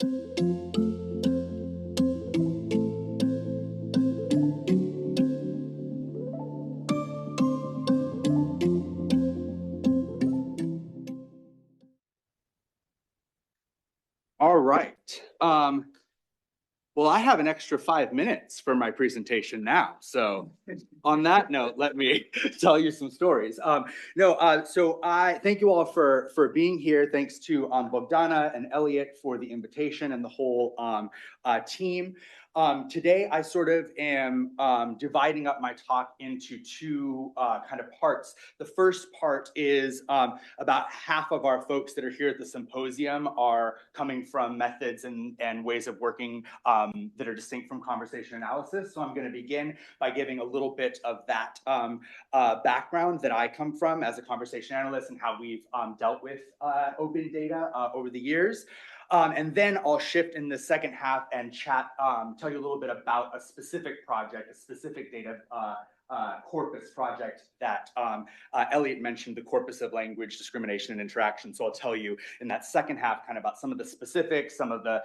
All right. Well, I have an extra 5 minutes for my presentation now. So on that note, let me tell you some stories. So I thank you all for being here. Thanks to Bogdana and Elliot for the invitation and the whole team. Today, I sort of am dividing up my talk into two kind of parts. The first part is about half of our folks that are here at the symposium are coming from methods and ways of working that are distinct from conversation analysis. So I'm going to begin by giving a little bit of that background that I come from as a conversation analyst and how we've dealt with open data over the years. And then I'll shift in the second half and tell you a little bit about a specific project, a specific data corpus project that Elliot mentioned, the corpus of language, discrimination, and interaction. So I'll tell you in that second half kind of about some of the specifics, some of the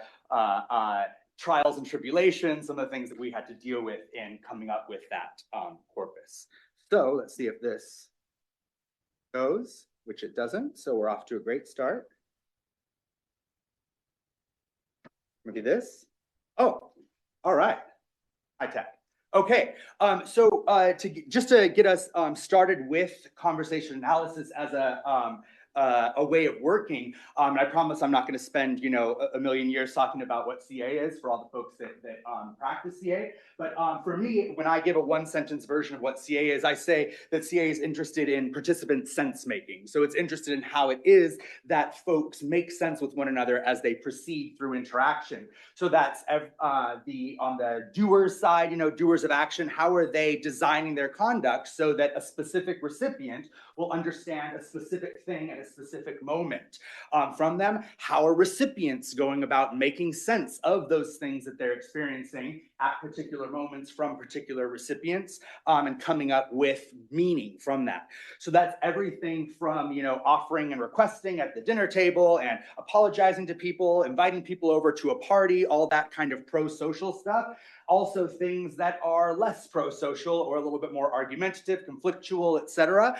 trials and tribulations, some of the things that we had to deal with in coming up with that corpus. So let's see if this goes, which it doesn't. So we're off to a great start. Maybe this. Oh, all right. High tech. Okay. Just to get us started with conversation analysis as a way of working, and I promise I'm not going to spend a million years talking about what CA is for all the folks that practice CA. But for me, when I give a one-sentence version of what CA is, I say that CA is interested in participant sense making. So it's interested in how it is that folks make sense with one another as they proceed through interaction. So that's on the doers side, doers of action. How are they designing their conduct so that a specific recipient will understand a specific thing at a specific moment from them? How are recipients going about making sense of those things that they're experiencing at particular moments from particular recipients and coming up with meaning from that? So that's everything from, offering and requesting at the dinner table and apologizing to people, inviting people over to a party, all that kind of pro-social stuff. Also things that are less pro-social or a little bit more argumentative, conflictual, etc.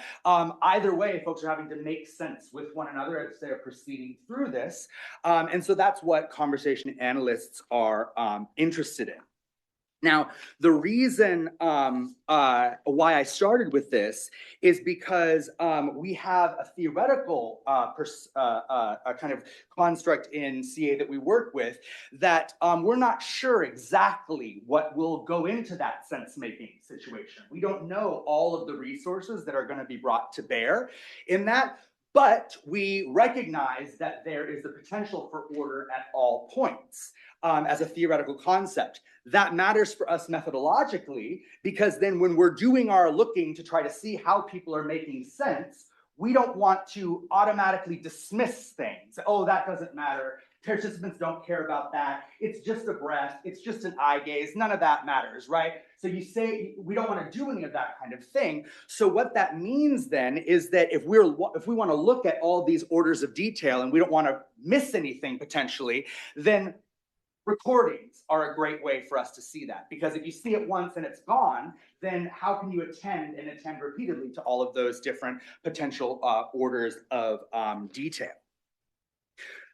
Either way, folks are having to make sense with one another as they're proceeding through this. And so that's what conversation analysts are interested in. Now, the reason why I started with this is because we have a theoretical kind of construct in CA that we work with that we're not sure exactly what will go into that sense-making situation. We don't know all of the resources that are going to be brought to bear in that, but we recognize that there is the potential for order at all points as a theoretical concept. That matters for us methodologically because then when we're doing our looking to try to see how people are making sense, we don't want to automatically dismiss things. Oh, that doesn't matter. Participants don't care about that. It's just a breath. It's just an eye gaze. None of that matters, right? So you say we don't want to do any of that kind of thing. So what that means then is that if we want to look at all these orders of detail and we don't want to miss anything potentially, then recordings are a great way for us to see that, because if you see it once and it's gone, then how can you attend repeatedly to all of those different potential orders of detail?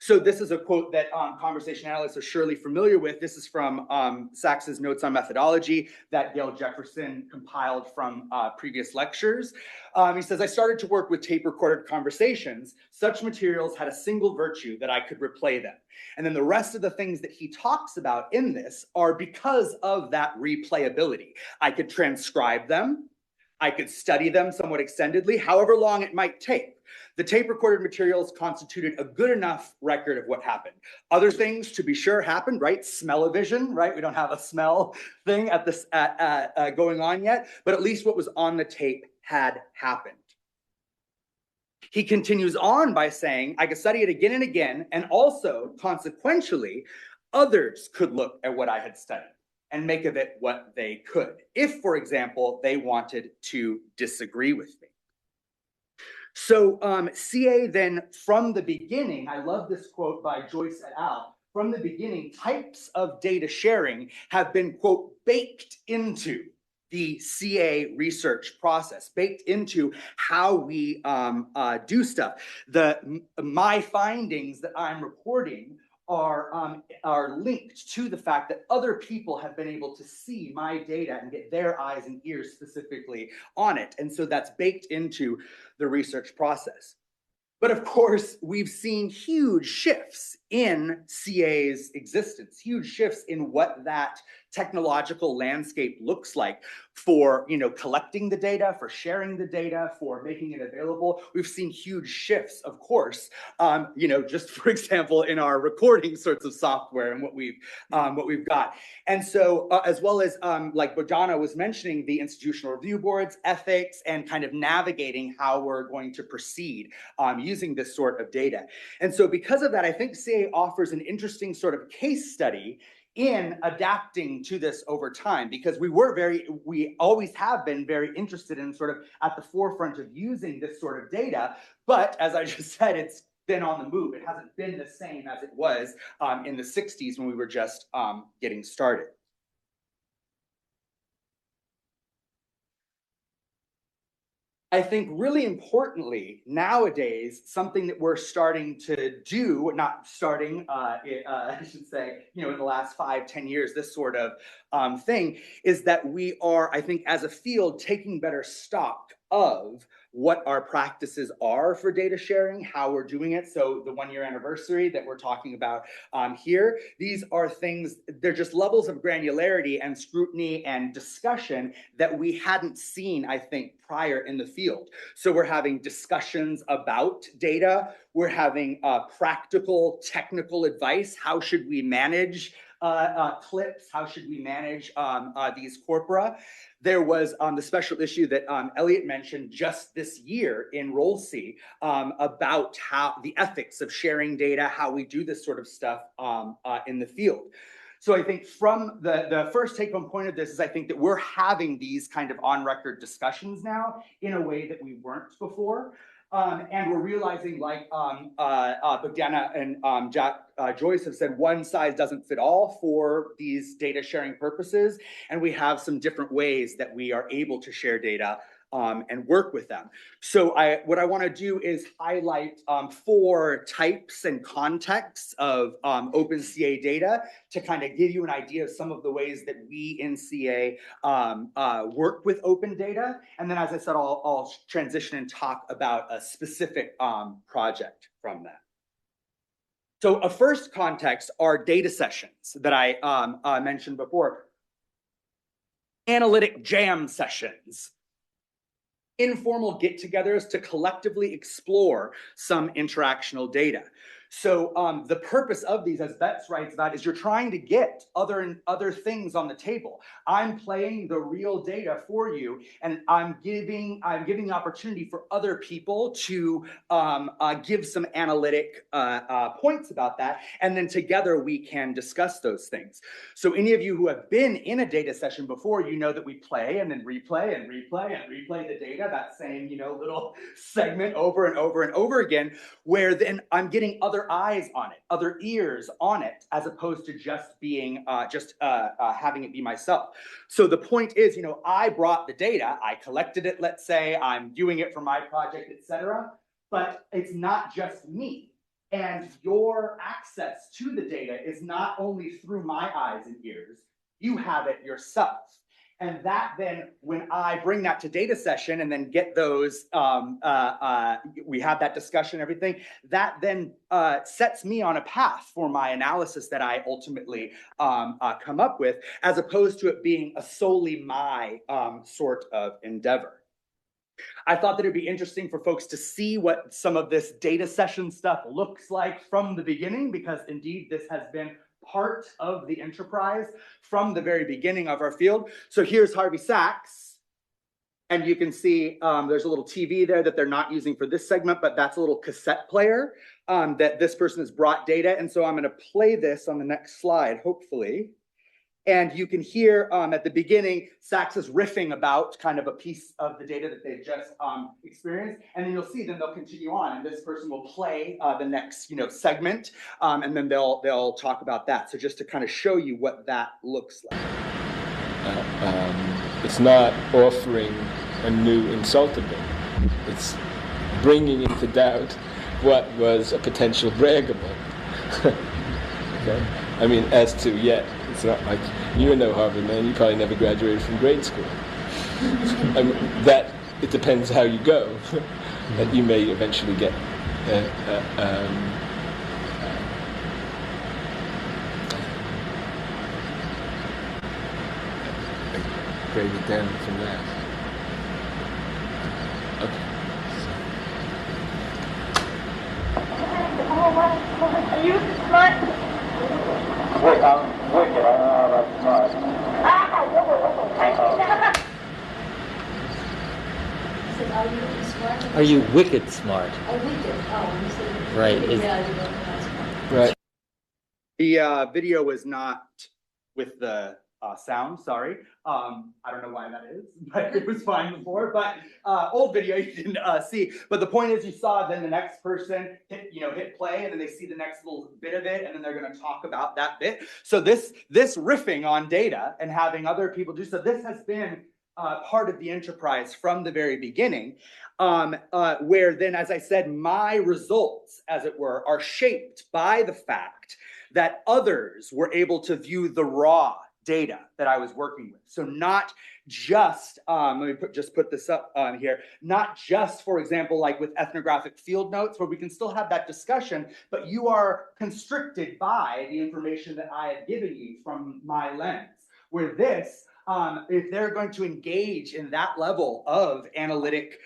So this is a quote that conversation analysts are surely familiar with. This is from Sachs's Notes on Methodology that Gail Jefferson compiled from previous lectures. He says, I started to work with tape-recorded conversations. Such materials had a single virtue, that I could replay them. And then the rest of the things that he talks about in this are because of that replayability. I could transcribe them. I could study them somewhat extendedly, however long it might take. The tape-recorded materials constituted a good enough record of what happened. Other things, to be sure, happened, right? Smell-o-vision, right? We don't have a smell thing going on yet, but at least what was on the tape had happened. He continues on by saying, I could study it again and again, and also, consequentially, others could look at what I had studied and make of it what they could, if, for example, they wanted to disagree with me. So CA then, from the beginning, I love this quote by Joyce et al., from the beginning, types of data sharing have been, quote, baked into the CA research process, baked into how we do stuff. My findings that I'm reporting are linked to the fact that other people have been able to see my data and get their eyes and ears specifically on it. And so that's baked into the research process. But of course, we've seen huge shifts in CA's existence, huge shifts in what that technological landscape looks like for, collecting the data, for sharing the data, for making it available. We've seen huge shifts, of course, just for example, in our recording sorts of software and what we've got. And so, as well as like Bojana was mentioning, the institutional review boards, ethics, and kind of navigating how we're going to proceed using this sort of data. And so because of that, I think CA offers an interesting sort of case study in adapting to this over time, because we always have been very interested in sort of at the forefront of using this sort of data. But as I just said, it's been on the move. It hasn't been the same as it was in the 60s when we were just getting started. I think really importantly, nowadays, something that we're starting to do, not starting, I should say, in the last 5-10 years, this sort of thing, is that we are, I think, as a field, taking better stock of what our practices are for data sharing, how we're doing it. So the 1-year anniversary that we're talking about here, these are things, they're just levels of granularity and scrutiny and discussion that we hadn't seen, I think, prior in the field. So we're having discussions about data. We're having practical, technical advice. How should we manage clips? How should we manage these corpora? There was the special issue that Elliot mentioned just this year in ROLC about how the ethics of sharing data, how we do this sort of stuff in the field. So I think from the first take-home point of this is I think that we're having these kind of on-record discussions now in a way that we weren't before. And we're realizing, like Bogdana and Joyce have said, one size doesn't fit all for these data sharing purposes. And we have some different ways that we are able to share data and work with them. So what I want to do is highlight 4 types and contexts of OpenCA data to kind of give you an idea of some of the ways that we in CA work with open data. And then, as I said, I'll transition and talk about a specific project from that. So a first context are data sessions that I mentioned before. Analytic jam sessions. Informal get-togethers to collectively explore some interactional data. So the purpose of these, as Betts writes about, is you're trying to get other things on the table. I'm playing the real data for you, and I'm giving the opportunity for other people to give some analytic points about that, and then together we can discuss those things. So any of you who have been in a data session before, you know that we play and then replay and replay and replay the data, that same little segment over and over and over again, where then I'm getting other eyes on it, other ears on it, as opposed to just being having it be myself. So the point is, I brought the data, I collected it, let's say, I'm doing it for my project, etc. But it's not just me. And your access to the data is not only through my eyes and ears, you have it yourself. And that then, when I bring that to data session and then get those, we have that discussion, everything, that then sets me on a path for my analysis that I ultimately come up with, as opposed to it being a solely my sort of endeavor. I thought that it'd be interesting for folks to see what some of this data session stuff looks like from the beginning, because indeed this has been part of the enterprise from the very beginning of our field. So here's Harvey Sachs, and you can see there's a little TV there that they're not using for this segment, but that's a little cassette player that this person has brought data. And so I'm going to play this on the next slide, hopefully. And you can hear at the beginning, Sachs is riffing about kind of a piece of the data that they've just experienced. And then you'll see, then they'll continue on, and this person will play the next, segment, and then they'll talk about that. So just to kind of show you what that looks like. It's not offering a new insultable. It's bringing into doubt what was a potential braggable. Okay? I mean, as to yet, it's not like you're no Harvard man. You probably never graduated from grade school. I mean, that it depends how you go. That you may eventually get. Graded down from that. Okay. Are you smart? Wait, I'm wicked. I don't know how that's smart. Are you wicked smart? Oh, wicked. Oh, you said right. Right. The video was not with the sound, sorry. I don't know why that is, but it was fine before. But old video you didn't see. But the point is, you saw then the next person hit play, and then they see the next little bit of it, and then they're going to talk about that bit. So this riffing on data and having other people do so, this has been part of the enterprise from the very beginning, where then, as I said, my results, as it were, are shaped by the fact that others were able to view the raw data that I was working with. So not just, let me put this up on here, not just, for example, like with ethnographic field notes, where we can still have that discussion, but you are constricted by the information that I have given you from my lens. Where this, if they're going to engage in that level of analytic,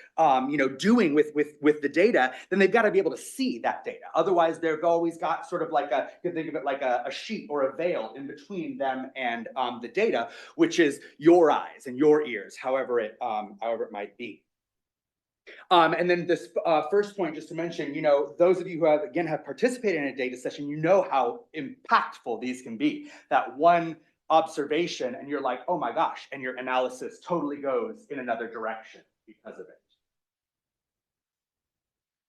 doing with the data, then they've got to be able to see that data. Otherwise, they've always got sort of like you can think of it like a sheet or a veil in between them and the data, which is your eyes and your ears, however it might be. And then this first point, just to mention, those of you who have participated in a data session, you know how impactful these can be. That one observation, and you're like, oh my gosh, and your analysis totally goes in another direction because of it.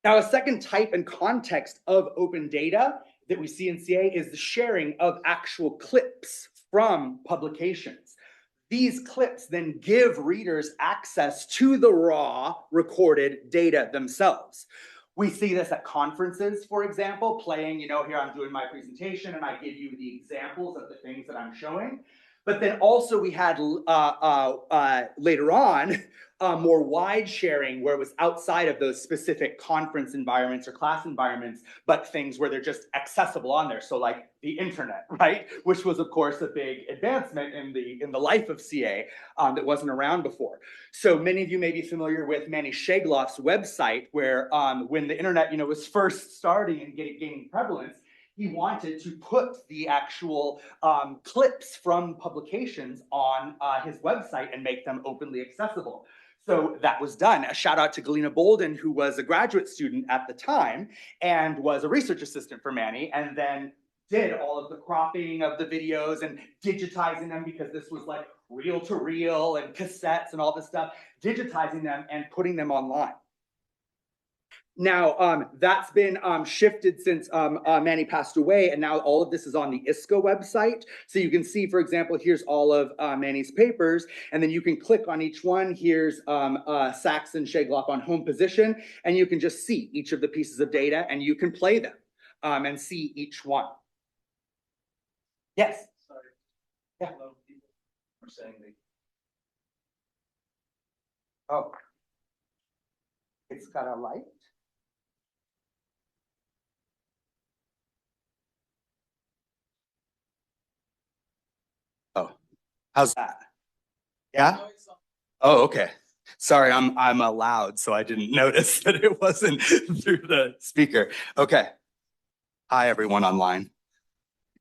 Now, a second type and context of open data that we see in CA is the sharing of actual clips from publications. These clips then give readers access to the raw recorded data themselves. We see this at conferences, for example, playing, here I'm doing my presentation and I give you the examples of the things that I'm showing. But then also we had later on, more wide sharing where it was outside of those specific conference environments or class environments, but things where they're just accessible on there. So like the internet, right? Which was of course a big advancement in the life of CA that wasn't around before. So many of you may be familiar with Manny Shegloff's website where when the internet, was first starting and gaining prevalence, he wanted to put the actual clips from publications on his website and make them openly accessible. So that was done. A shout out to Galena Bolden, who was a graduate student at the time and was a research assistant for Manny, and then did all of the cropping of the videos and digitizing them, because this was like reel to reel and cassettes and all this stuff, digitizing them and putting them online. Now, that's been shifted since Manny passed away, and now all of this is on the ISCO website. So you can see, for example, here's all of Manny's papers, and then you can click on each one. Here's Sachs and Shegloff on home position, and you can just see each of the pieces of data, and you can play them and see each one. Yes? Sorry. Yeah. People are saying they... Oh. It's got a light? Oh, how's that? Yeah? Oh, okay. Sorry, I'm loud, so I didn't notice that it wasn't through the speaker. Okay. Hi, everyone online.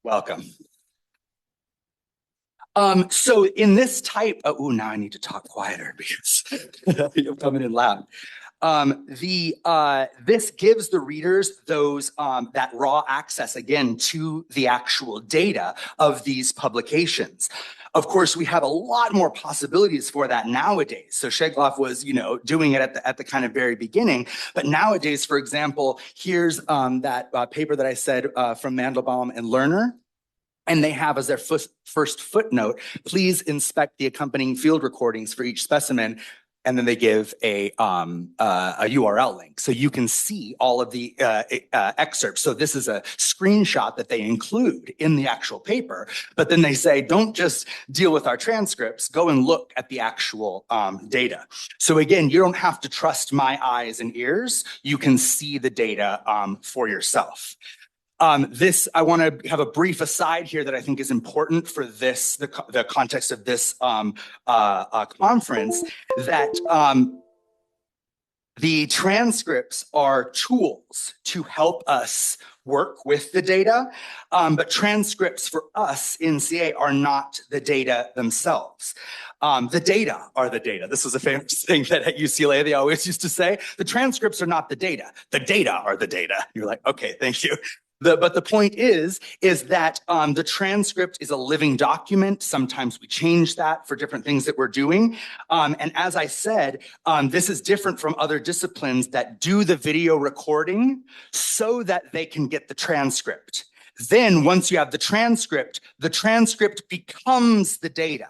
Welcome. So in this type of, now I need to talk quieter because you're coming in loud. This gives the readers those that raw access again to the actual data of these publications. Of course, we have a lot more possibilities for that nowadays. So Shegloff was, doing it at the kind of very beginning. But nowadays, for example, here's that paper that I said from Mandelbaum and Lerner. And they have as their first footnote, please inspect the accompanying field recordings for each specimen. And then they give a URL link. So you can see all of the excerpts. So this is a screenshot that they include in the actual paper. But then they say, don't just deal with our transcripts, go and look at the actual data. So again, you don't have to trust my eyes and ears. You can see the data for yourself. I want to have a brief aside here that I think is important for this, the context of this conference, that the transcripts are tools to help us work with the data, but transcripts for us in CA are not the data themselves. The data are the data. This was a famous thing that at UCLA they always used to say. The transcripts are not the data are the data. You're like, okay, thank you. But the point is that the transcript is a living document. Sometimes we change that for different things that we're doing. And as I said, this is different from other disciplines that do the video recording so that they can get the transcript. Then once you have the transcript becomes the data.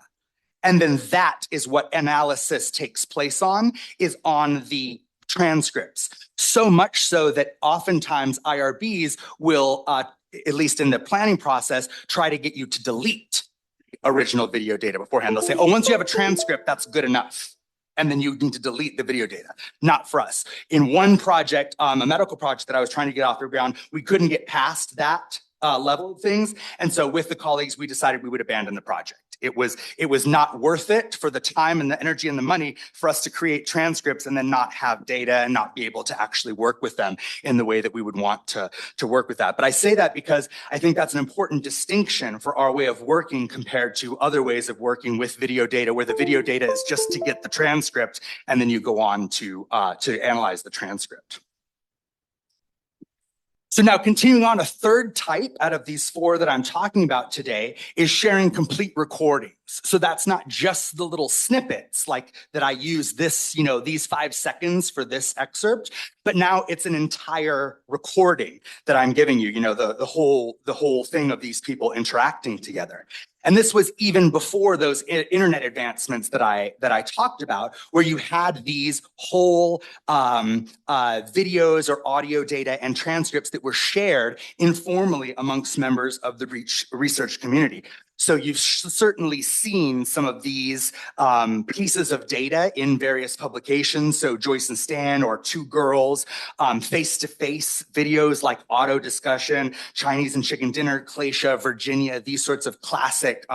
And then that is what analysis takes place on, is on the transcripts. So much so that oftentimes IRBs will, at least in the planning process, try to get you to delete original video data beforehand. They'll say, oh, once you have a transcript, that's good enough. And then you need to delete the video data. Not for us. In one project, a medical project that I was trying to get off the ground, we couldn't get past that level of things. And so with the colleagues, we decided we would abandon the project. It was not worth it for the time and the energy and the money for us to create transcripts and then not have data and not be able to actually work with them in the way that we would want to work with that. But I say that because I think that's an important distinction for our way of working compared to other ways of working with video data, where the video data is just to get the transcript and then you go on to analyze the transcript. So now continuing on, a third type out of these four that I'm talking about today is sharing complete recordings. So that's not just the little snippets like that I use this, these 5 seconds for this excerpt, but now it's an entire recording that I'm giving you, the whole thing of these people interacting together. And this was even before those internet advancements that I talked about, where you had these whole videos or audio data and transcripts that were shared informally amongst members of the research community. So you've certainly seen some of these pieces of data in various publications. So Joyce and Stan, or Two Girls, face-to-face videos like Auto Discussion, Chinese and Chicken Dinner, Glacia, Virginia, these sorts of classic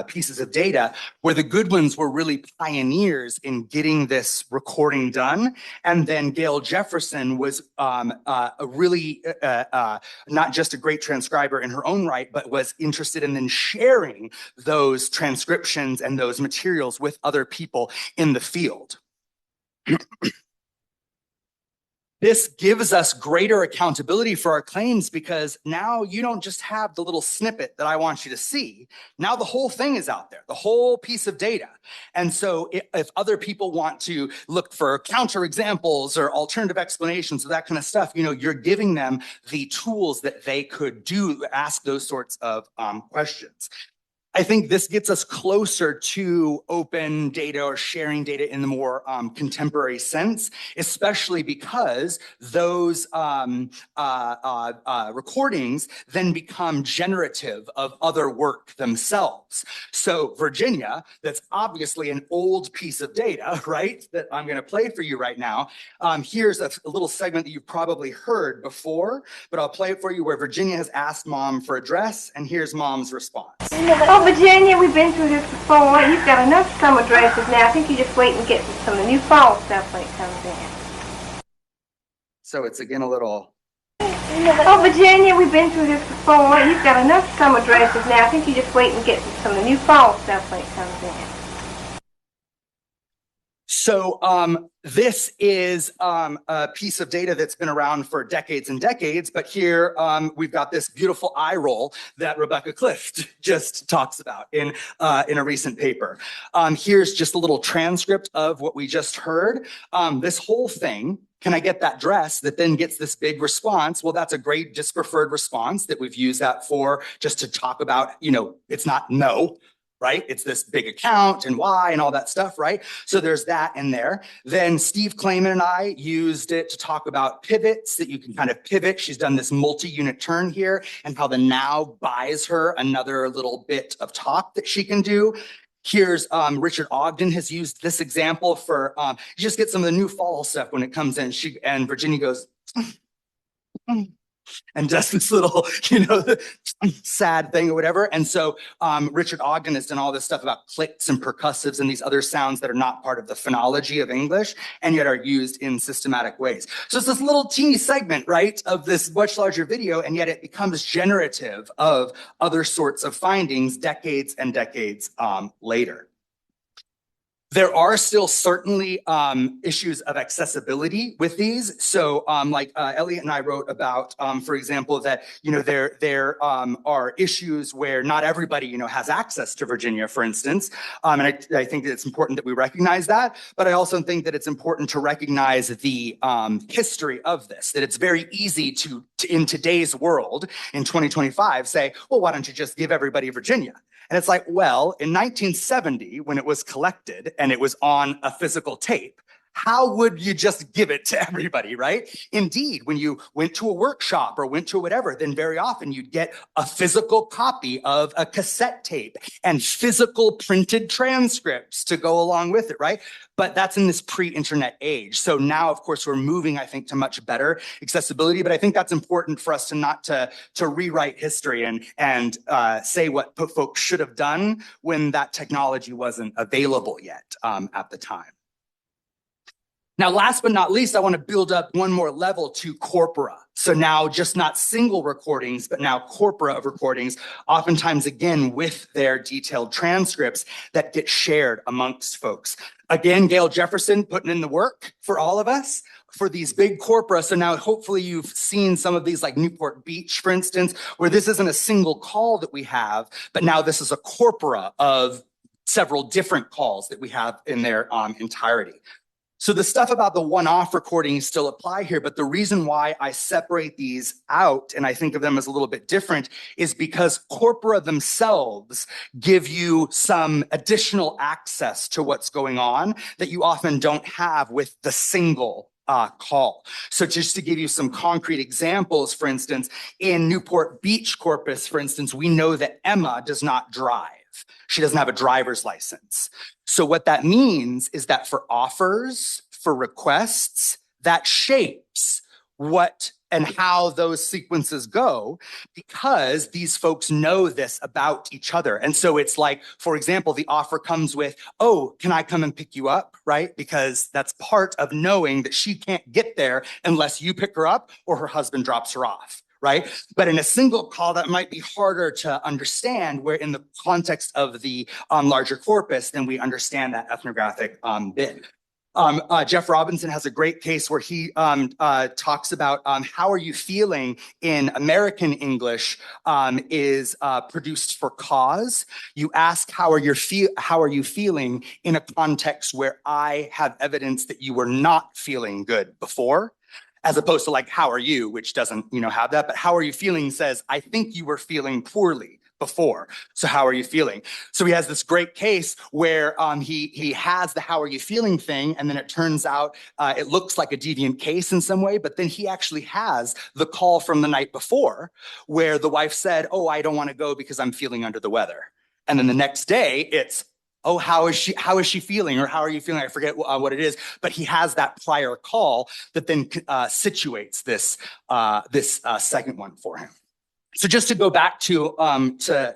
pieces of data, where the good ones were really pioneers in getting this recording done. And then Gail Jefferson was a really not just a great transcriber in her own right, but was interested in then sharing those transcriptions and those materials with other people in the field. This gives us greater accountability for our claims, because now you don't just have the little snippet that I want you to see. Now the whole thing is out there, the whole piece of data. And so if other people want to look for counterexamples or alternative explanations of that kind of stuff, you're giving them the tools that they could ask those sorts of questions. I think this gets us closer to open data or sharing data in the more contemporary sense, especially because those recordings then become generative of other work themselves. So Virginia, that's obviously an old piece of data, right, that I'm going to play for you right now. Here's a little segment that you've probably heard before, but I'll play it for you, where Virginia has asked Mom for a dress, and here's Mom's response. Oh, Virginia, we've been through this before. You've got enough summer dresses now. I think you just wait and get some of the new fall stuff when it comes in. So it's again a little... Oh, Virginia, we've been through this before. You've got enough summer dresses now. I think you just wait and get some of the new fall stuff when it comes in. So this is a piece of data that's been around for decades and decades, but here we've got this beautiful eye roll that Rebecca Clift just talks about in a recent paper. Here's just a little transcript of what we just heard. This whole thing, can I get that dress, that then gets this big response? Well, that's a great dispreferred response that we've used that for, just to talk about, it's not no, right? It's this big account and why and all that stuff, right? So there's that in there. Then Steve Klayman and I used it to talk about pivots, that you can kind of pivot. She's done this multi-unit turn here, and how the now buys her another little bit of talk that she can do. Here's Richard Ogden has used this example for, you just get some of the new fall stuff when it comes in. And Virginia goes, and does this little, sad thing or whatever. And so Richard Ogden has done all this stuff about clicks and percussives and these other sounds that are not part of the phonology of English and yet are used in systematic ways. So it's this little teeny segment, right, of this much larger video, and yet it becomes generative of other sorts of findings decades and decades later. There are still certainly issues of accessibility with these. So like Elliot and I wrote about, for example, that, there are issues where not everybody, has access to Virginia, for instance. And I think that it's important that we recognize that. But I also think that it's important to recognize the history of this, that it's very easy to, in today's world, in 2025, say, well, why don't you just give everybody Virginia? And it's like, well, in 1970, when it was collected and it was on a physical tape, how would you just give it to everybody, right? Indeed, when you went to a workshop or went to whatever, then very often you'd get a physical copy of a cassette tape and physical printed transcripts to go along with it, right? But that's in this pre-internet age. So now, of course, we're moving, I think, to much better accessibility. But I think that's important for us to not to rewrite history and say what folks should have done when that technology wasn't available yet at the time. Now, last but not least, I want to build up one more level to corpora. So now just not single recordings, but now corpora of recordings, oftentimes, again, with their detailed transcripts that get shared amongst folks. Again, Gail Jefferson putting in the work for all of us for these big corpora. So now hopefully you've seen some of these, like Newport Beach, for instance, where this isn't a single call that we have, but now this is a corpora of several different calls that we have in their entirety. So the stuff about the one-off recordings still apply here, but the reason why I separate these out and I think of them as a little bit different is because corpora themselves give you some additional access to what's going on that you often don't have with the single call. So just to give you some concrete examples, for instance, in Newport Beach corpus, for instance, we know that Emma does not drive. She doesn't have a driver's license. So what that means is that for offers, for requests, that shapes what and how those sequences go, because these folks know this about each other. And so it's like, for example, the offer comes with, oh, can I come and pick you up, right? Because that's part of knowing that she can't get there unless you pick her up or her husband drops her off. Right? But in a single call, that might be harder to understand, where in the context of the larger corpus, then we understand that ethnographic bit. Jeff Robinson has a great case where he talks about how are you feeling in American English is produced for cause. You ask how are you feeling in a context where I have evidence that you were not feeling good before. As opposed to like, how are you, which doesn't, have that, but how are you feeling says, I think you were feeling poorly before. So how are you feeling? So he has this great case where he has the how are you feeling thing, and then it turns out it looks like a deviant case in some way, but then he actually has the call from the night before where the wife said, oh, I don't want to go because I'm feeling under the weather. And then the next day it's, oh, how is she feeling? Or how are you feeling? I forget what it is, but he has that prior call that then situates this second one for him. So just to go back to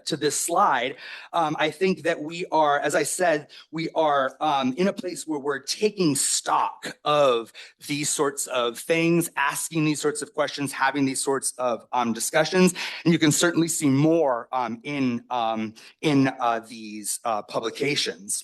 this slide, I think that we are, as I said, we are in a place where we're taking stock of these sorts of things, asking these sorts of questions, having these sorts of discussions, and you can certainly see more in these publications.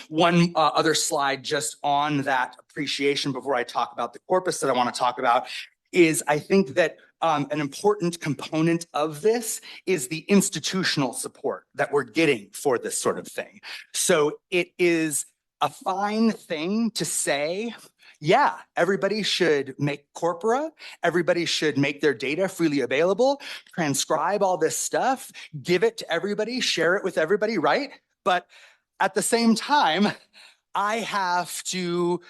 One other slide just on that appreciation before I talk about the corpus that I want to talk about is I think that an important component of this is the institutional support that we're getting for this sort of thing. So it is a fine thing to say, yeah, everybody should make corpora, everybody should make their data freely available, transcribe all this stuff, give it to everybody, share it with everybody, right? But at the same time, I have to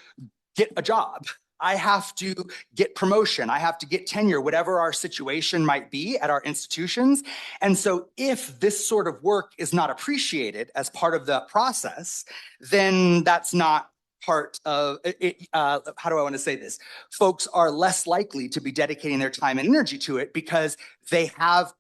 get a job. I have to get promotion. I have to get tenure, whatever our situation might be at our institutions. And so if this sort of work is not appreciated as part of the process, then that's not part of it. How do I want to say this? Folks are less likely to be dedicating their time and energy to it because they have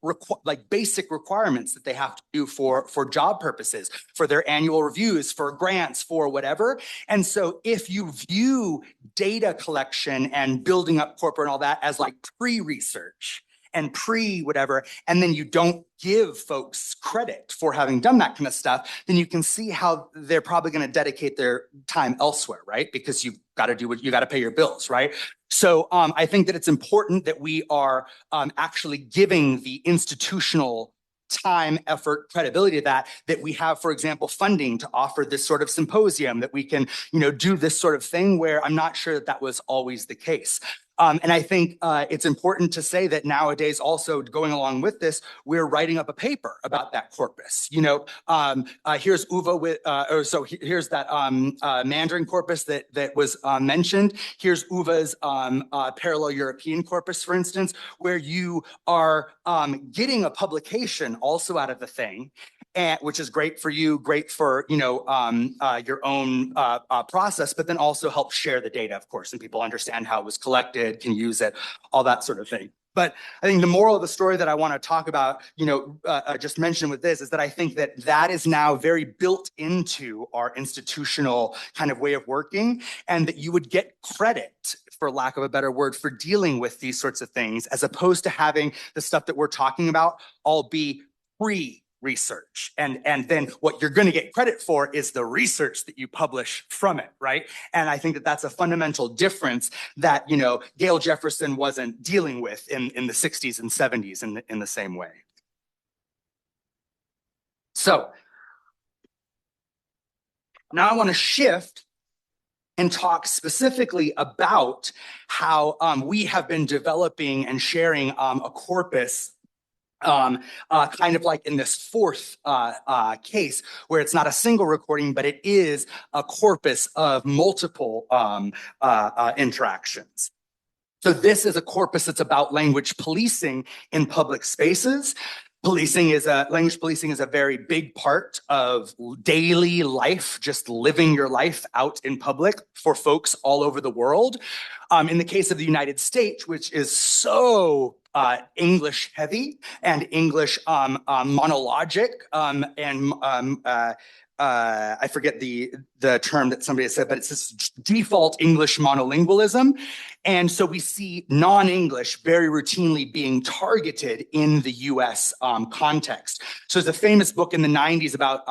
like basic requirements that they have to do for job purposes, for their annual reviews, for grants, for whatever. And so if you view data collection and building up corporate and all that as like pre-research and pre-whatever, and then you don't give folks credit for having done that kind of stuff, then you can see how they're probably going to dedicate their time elsewhere, right? Because you've got to do what you got to pay your bills, right? So I think that it's important that we are actually giving the institutional time, effort, credibility to that we have, for example, funding to offer this sort of symposium, that we can, do this sort of thing, where I'm not sure that that was always the case. And I think it's important to say that nowadays, also going along with this, we're writing up a paper about that corpus. Here's UVA with, here's that Mandarin corpus that was mentioned. Here's UVA's parallel European corpus, for instance, where you are getting a publication also out of the thing. Which is great for you, great for your own process, but then also help share the data, of course, and people understand how it was collected, can use it, all that sort of thing. But I think the moral of the story that I want to talk about, just mention with this, is that I think that is now very built into our institutional kind of way of working, and that you would get credit, for lack of a better word, for dealing with these sorts of things, as opposed to having the stuff that we're talking about all be research. And then what you're going to get credit for is the research that you publish from it, right? And I think that that's a fundamental difference that, Gail Jefferson wasn't dealing with in the 60s and 70s in the same way. So now I want to shift and talk specifically about how we have been developing and sharing a corpus kind of like in this fourth case, where it's not a single recording, but it is a corpus of multiple interactions. So this is a corpus that's about language policing in public spaces. Language policing is a very big part of daily life, just living your life out in public for folks all over the world. In the case of the United States, which is so English heavy and English monologic, I forget the term that somebody has said, but it's this default English monolingualism. And so we see non-English very routinely being targeted in the US context. So there's a famous book in the 90s about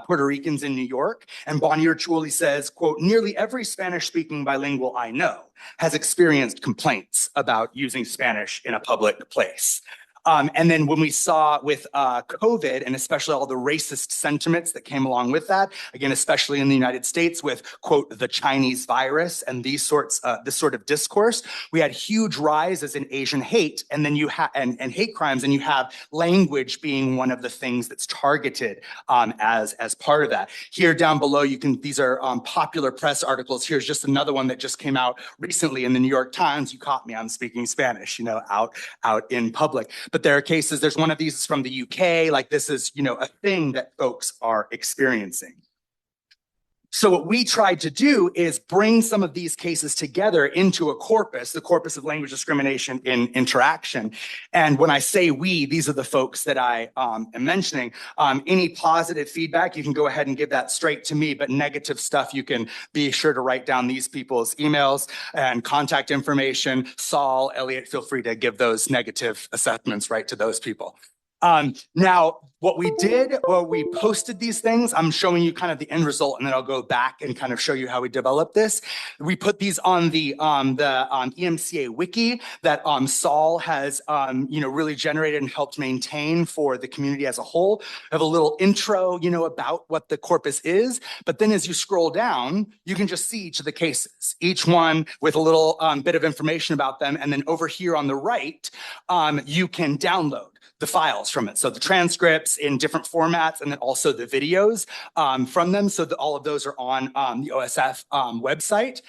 Puerto Ricans in New York. And Bonnier Chuoli says, quote, "Nearly every Spanish-speaking bilingual I know has experienced complaints about using Spanish in a public place." And then when we saw with COVID, and especially all the racist sentiments that came along with that, again, especially in the United States with, quote, "the Chinese virus" and this sort of discourse, we had huge rises in Asian hate, and then you have and hate crimes, and you have language being one of the things that's targeted as part of that. Here down below, these are popular press articles. Here's just another one that just came out recently in the New York Times. You caught me, I'm speaking Spanish, out in public. But there are cases, there's one of these from the UK, like this is, a thing that folks are experiencing. So what we tried to do is bring some of these cases together into a corpus, the corpus of language discrimination in interaction. And when I say we, these are the folks that I am mentioning. Any positive feedback, you can go ahead and give that straight to me, but negative stuff, you can be sure to write down these people's emails and contact information. Saul, Elliot, feel free to give those negative assessments right to those people. Now, what we did, well, we posted these things. I'm showing you kind of the end result, and then I'll go back and kind of show you how we developed this. We put these on the EMCA wiki that Saul has really generated and helped maintain for the community as a whole. We have a little intro, about what the corpus is, but then as you scroll down, you can just see each of the cases, each one with a little bit of information about them, and then over here on the right, you can download the files from it. So the transcripts in different formats, and then also the videos from them. So all of those are on the OSF website.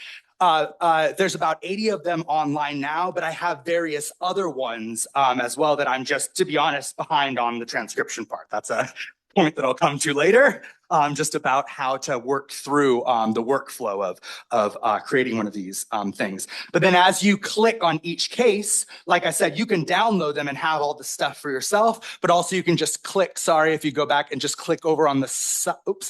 There's about 80 of them online now, but I have various other ones as well that I'm just, to be honest, behind on the transcription part. That's a point that I'll come to later, just about how to work through the workflow of creating one of these things. But then as you click on each case, like I said, you can download them and have all the stuff for yourself, but also you can just click, if you go back and just click over on the,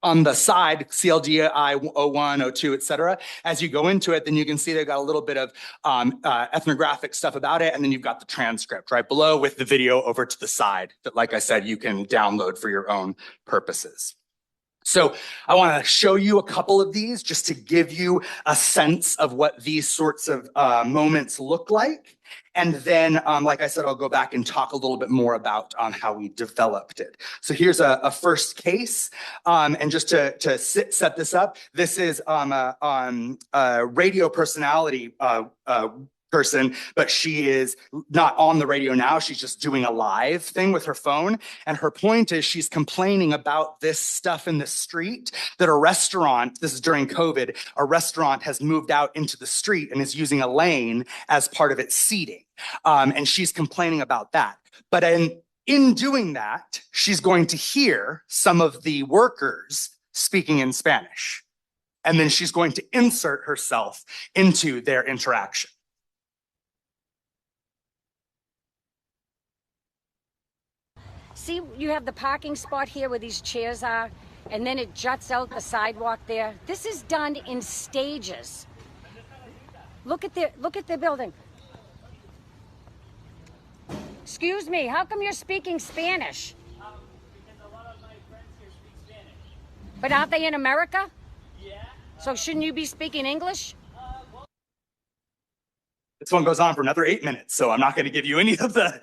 on the side, CLDI 01, 02, et cetera. As you go into it, then you can see they've got a little bit of ethnographic stuff about it. And then you've got the transcript right below with the video over to the side that, like I said, you can download for your own purposes. So I want to show you a couple of these just to give you a sense of what these sorts of moments look like. And then, like I said, I'll go back and talk a little bit more about how we developed it. So here's a first case. And just to set this up, this is a radio personality person, but she is not on the radio now. She's just doing a live thing with her phone. And her point is she's complaining about this stuff in the street, that a restaurant, this is during COVID, a restaurant has moved out into the street and is using a lane as part of its seating. And she's complaining about that. But in doing that, she's going to hear some of the workers speaking in Spanish. And then she's going to insert herself into their interaction. See, you have the parking spot here where these chairs are, and then it juts out the sidewalk there. This is done in stages. Look at the building. Excuse me, how come you're speaking Spanish? Because a lot of my friends here speak Spanish. But aren't they in America? Yeah. So shouldn't you be speaking English? This one goes on for another 8 minutes, so I'm not going to give you any of the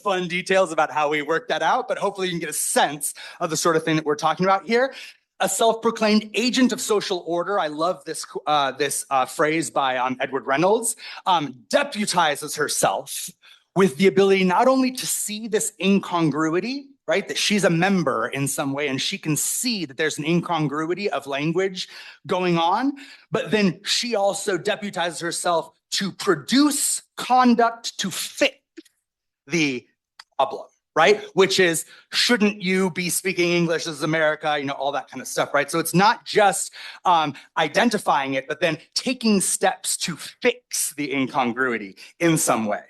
fun details about how we worked that out, but hopefully you can get a sense of the sort of thing that we're talking about here. A self-proclaimed agent of social order. I love this phrase by Edward Reynolds. Deputizes herself with the ability not only to see this incongruity, right, that she's a member in some way and she can see that there's an incongruity of language going on, but then she also deputizes herself to produce conduct to fit the problem, right? Which is, shouldn't you be speaking English? This is America, all that kind of stuff, right? So it's not just identifying it, but then taking steps to fix the incongruity in some way.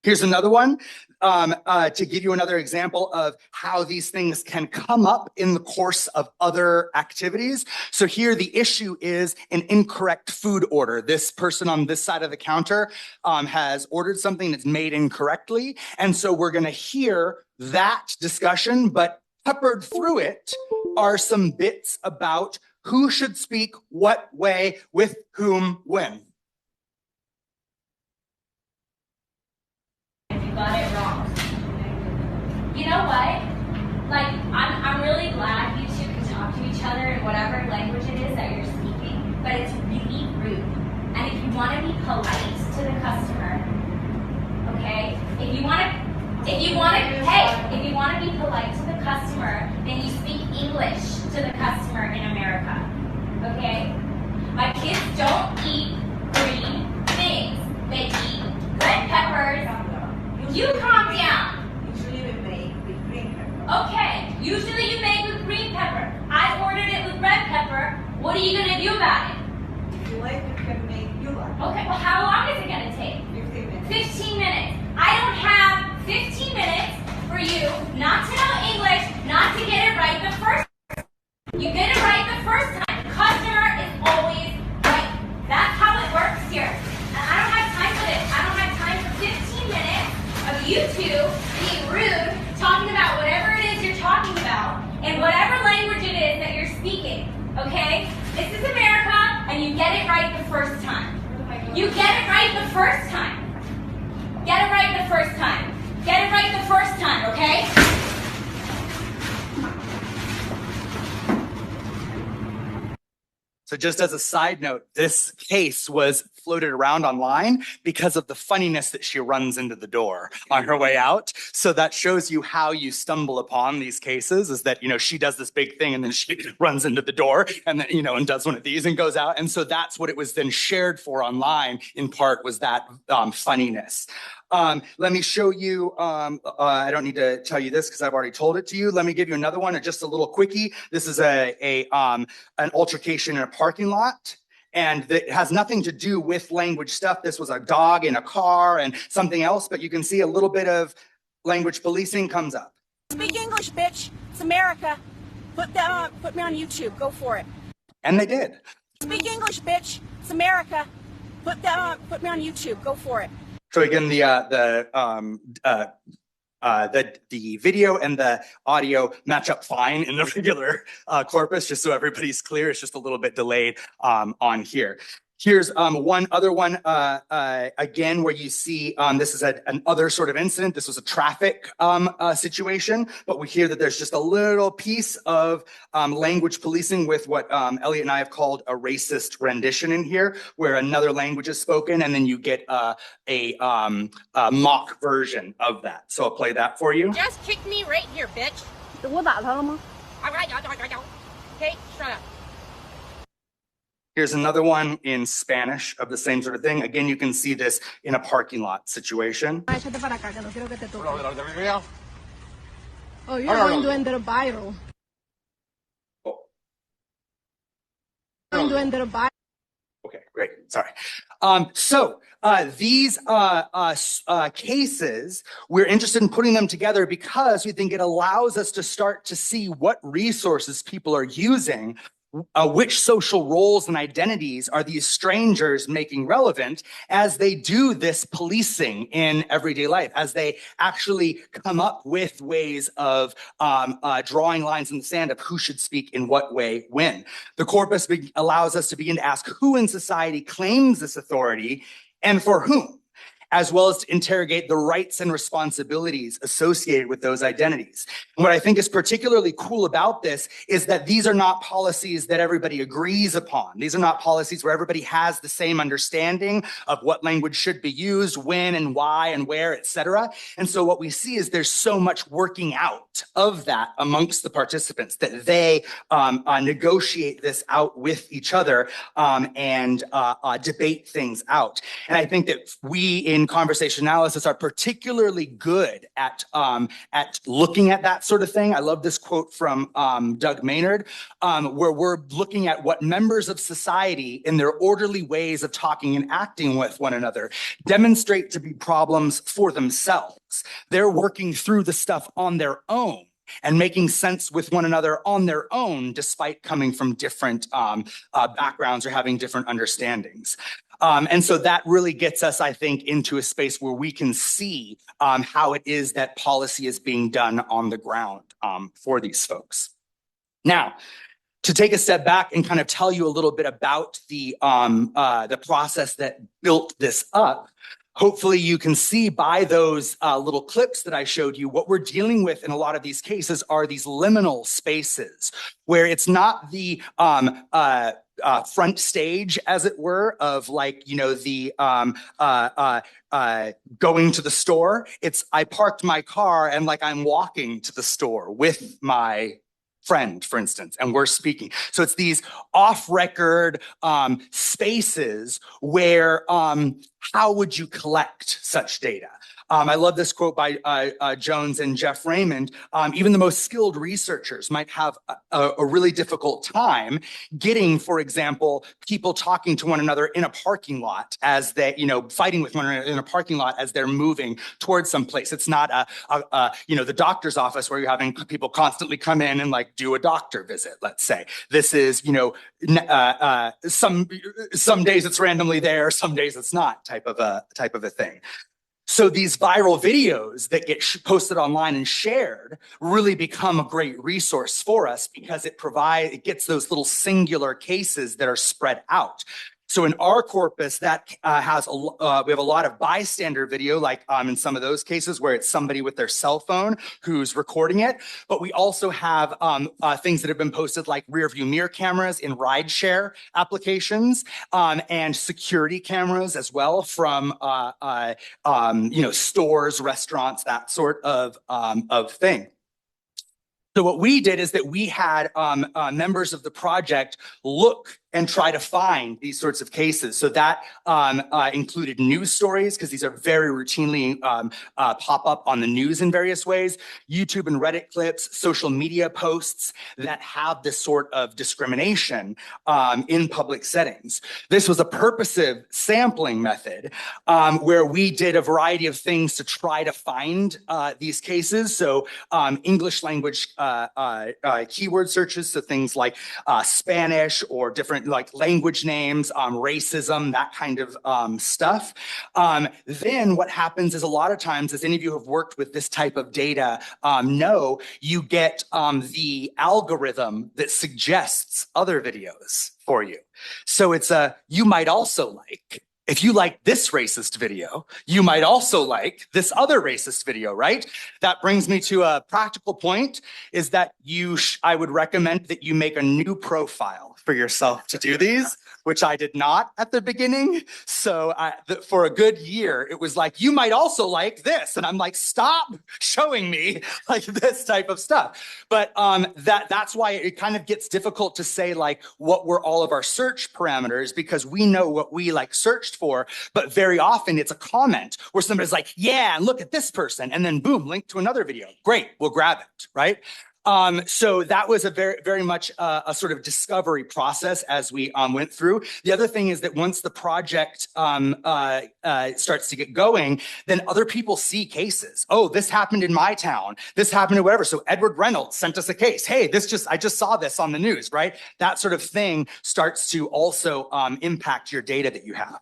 Here's another one to give you another example of how these things can come up in the course of other activities. So here the issue is an incorrect food order. This person on this side of the counter has ordered something that's made incorrectly. And so we're going to hear that discussion, but peppered through it are some bits about who should speak what way, with whom, when. Got it wrong. You know what? Like, I'm really glad you two can talk to each other in whatever language it is that you're speaking, but it's really rude. And if you want to be polite to the customer, okay? If you want to be polite to the customer, then you speak English to the customer in America, okay? My kids don't eat green things. They eat red peppers. You calm down. Usually we make with green pepper. Okay, usually you make with green pepper. I ordered it with red pepper. What are you going to do about it? If you like, we can make you like. Okay, well, how long is it going to take? 15 minutes. 15 minutes. I don't have 15 minutes for you not to know English, not to get it right the first time. You get it right the first time. The customer is always right. That's how it works here. And I don't have time for this. I don't have time for 15 minutes of you being rude, talking about whatever it is you're talking about, in whatever language it is that you're speaking, okay? This is America, and you get it right the first time. You get it right the first time. Get it right the first time. Get it right the first time, okay? So just as a side note, this case was floated around online because of the funniness that she runs into the door on her way out. So that shows you how you stumble upon these cases, is that, she does this big thing and then she runs into the door and then, and does one of these and goes out. And so that's what it was then shared for online, in part, was that funniness. Let me show you, I don't need to tell you this because I've already told it to you. Let me give you another one, just a little quickie. This is an altercation in a parking lot, and it has nothing to do with language stuff. This was a dog in a car and something else, but you can see a little bit of language policing comes up. Speak English, bitch. It's America. Put me on YouTube. Go for it. And they did. Speak English, bitch. It's America. Put me on YouTube. Go for it. So again, the video and the audio match up fine in the regular corpus, just so everybody's clear. It's just a little bit delayed on here. Here's one other one, again, where you see this is an other sort of incident. This was a traffic situation, but we hear that there's just a little piece of language policing with what Elliot and I have called a racist rendition in here, where another language is spoken, and then you get a mock version of that. So I'll play that for you. Just kick me right here, bitch. Okay, shut up. Here's another one in Spanish of the same sort of thing. Again, you can see this in a parking lot situation. Oh, you're going to enter viral. Okay, great. Sorry. These cases, we're interested in putting them together because we think it allows us to start to see what resources people are using. Which social roles and identities are these strangers making relevant as they do this policing in everyday life, as they actually come up with ways of drawing lines in the sand of who should speak in what way when. The corpus allows us to begin to ask who in society claims this authority and for whom, as well as to interrogate the rights and responsibilities associated with those identities. And what I think is particularly cool about this is that these are not policies that everybody agrees upon. These are not policies where everybody has the same understanding of what language should be used, when and why and where, etc. And so what we see is there's so much working out of that amongst the participants, that they negotiate this out with each other and debate things out. And I think that we in conversation analysis are particularly good at looking at that sort of thing. I love this quote from Doug Maynard, where we're looking at what members of society in their orderly ways of talking and acting with one another demonstrate to be problems for themselves. They're working through the stuff on their own and making sense with one another on their own, despite coming from different backgrounds or having different understandings. And so that really gets us, I think, into a space where we can see how it is that policy is being done on the ground for these folks. Now, to take a step back and kind of tell you a little bit about the process that built this up, hopefully you can see by those little clips that I showed you, what we're dealing with in a lot of these cases are these liminal spaces where it's not the front stage, as it were, of like, the going to the store. It's I parked my car and like I'm walking to the store with my friend, for instance, and we're speaking. So it's these off-record spaces where how would you collect such data? I love this quote by Jones and Jeff Raymond. Even the most skilled researchers might have a really difficult time getting, for example, people talking to one another in a parking lot as they, fighting with one another in a parking lot as they're moving towards some place. It's not the doctor's office where you're having people constantly come in and like do a doctor visit, let's say. This is, some days it's randomly there, some days it's not type of a thing. So these viral videos that get posted online and shared really become a great resource for us because it gets those little singular cases that are spread out. So in our corpus, that we have a lot of bystander video, like in some of those cases where it's somebody with their cell phone who's recording it. But we also have things that have been posted like rear view mirror cameras in rideshare applications and security cameras as well from stores, restaurants, that sort of thing. So what we did is that we had members of the project look and try to find these sorts of cases. So that included news stories, because these are very routinely pop up on the news in various ways, YouTube and Reddit clips, social media posts that have this sort of discrimination in public settings. This was a purposive sampling method where we did a variety of things to try to find these cases. So English language keyword searches, so things like Spanish or different like language names, racism, that kind of stuff. Then what happens is a lot of times, as any of you have worked with this type of data know, you get the algorithm that suggests other videos for you. So it's you might also like, if you like this racist video, you might also like this other racist video, right? That brings me to a practical point, is that I would recommend that you make a new profile for yourself to do these, which I did not at the beginning. So for a good year, it was like, you might also like this. And I'm like, stop showing me like this type of stuff. But that's why it kind of gets difficult to say like, what were all of our search parameters, because we know what we like searched for, but very often it's a comment where somebody's like, yeah, look at this person. And then boom, link to another video. Great, we'll grab it, right? So that was a very much a sort of discovery process as we went through. The other thing is that once the project starts to get going, then other people see cases. Oh, this happened in my town. This happened to whatever. So Edward Reynolds sent us a case. Hey, I just saw this on the news, right? That sort of thing starts to also impact your data that you have.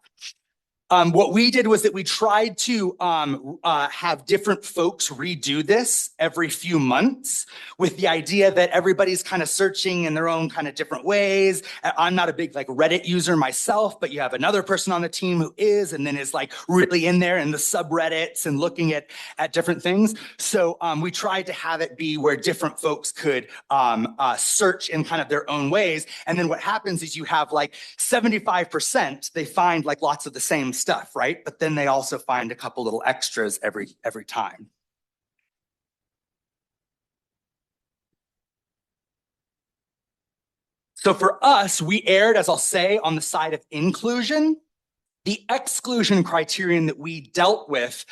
What we did was that we tried to have different folks redo this every few months with the idea that everybody's kind of searching in their own kind of different ways. I'm not a big like Reddit user myself, but you have another person on the team who is, and then is like really in there in the subreddits and looking at different things. So we tried to have it be where different folks could search in kind of their own ways. And then what happens is you have like 75%, they find like lots of the same stuff, right? But then they also find a couple little extras every time. So for us, we erred, as I'll say, on the side of inclusion. The exclusion criterion that we dealt with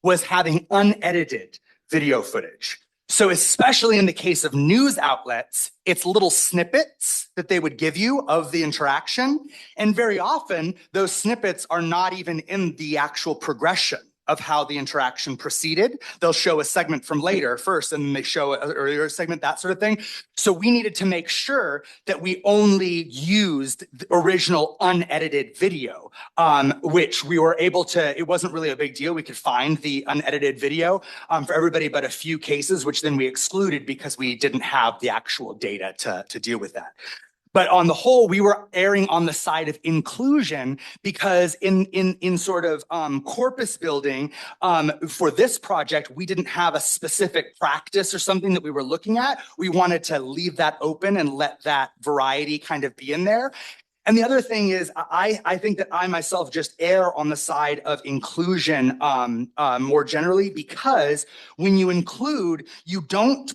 was having unedited video footage. So especially in the case of news outlets, it's little snippets that they would give you of the interaction. And very often, those snippets are not even in the actual progression of how the interaction proceeded. They'll show a segment from later first, and then they show an earlier segment, that sort of thing. So we needed to make sure that we only used the original unedited video, which we were able to, it wasn't really a big deal. We could find the unedited video for everybody but a few cases, which then we excluded because we didn't have the actual data to deal with that. But on the whole, we were erring on the side of inclusion because in sort of corpus building for this project, we didn't have a specific practice or something that we were looking at. We wanted to leave that open and let that variety kind of be in there. And the other thing is, I think that I myself just err on the side of inclusion more generally, because when you include, you don't